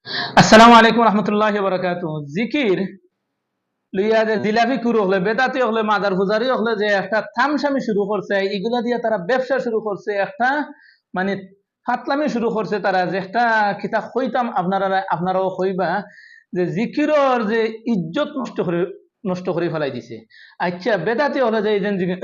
আসসালামু আলাইকুম রহমতুল্লাহ বরকাত। জিকির লইয়া যে জিলাপি কুরু হলে বেদাতি হলে মাদার পূজারি হলে যে একটা থামসামি শুরু করছে, এগুলা দিয়ে তারা ব্যবসা শুরু করছে, একটা মানে ফাতলামি শুরু করছে তারা, যে একটা কিতা কইতাম আপনারাও কইবা যে জিকিরর যে ইজ্জত নষ্ট করে ফেলাই দিছে। আচ্ছা বেদাতি হলে যে এই যে জিকির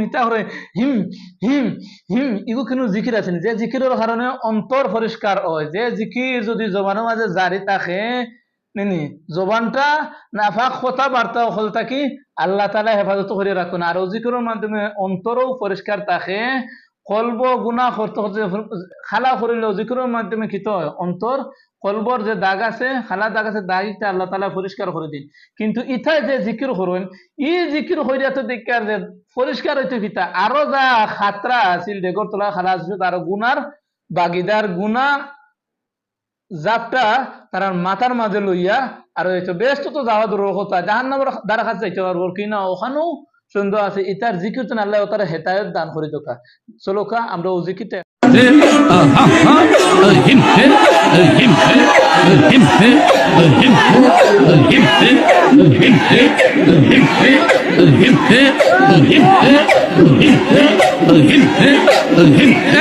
ইতা করে হিম হিম হিম ইগু কিন্তু জিকির আছে, যে জিকিরের কারণে অন্তর পরিষ্কার হয়, যে জিকির যদি জবানের মাঝে জারি থাকে নেনি জবানটা নাফাক কথা বার্তা হল থাকি আল্লাহ তাআলা হেফাজত করে রাখুন। আর জিকিরের মাধ্যমে অন্তরও পরিষ্কার থাকে, কলব গুনাহ করতে করতে খালা করিলেও জিকিরের মাধ্যমে কি হয় অন্তর কলবর যে দাগ আছে, খালা দাগ আছে, দাগটা আল্লাহ তাআলা পরিষ্কার করে দিন। কিন্তু ইথায় যে জিকির করুন, ই জিকির হইয়া তো দেখার যে পরিষ্কার হইতে কিতা আরো যা খাতরা আছিল ডেগর তোলা খালা আছিল, আরো গুনার বাগিদার গুনা জাপটা তার মাথার মাঝে লইয়া আর হইতো বেশ তো যাওয়া দূর কথা, জাহান্নামের দ্বারা কাছে যাইতে পারবো কিনা, ওখানেও সুন্দর আছে। ইতার জিকির তো আল্লাহ তার হেদায়েত দান করে দোকা। চলো কা আমরা ও জিকিরটা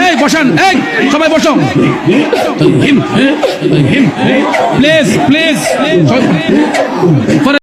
এই বসান, এই সবাই বসো প্লিজ প্লিজ।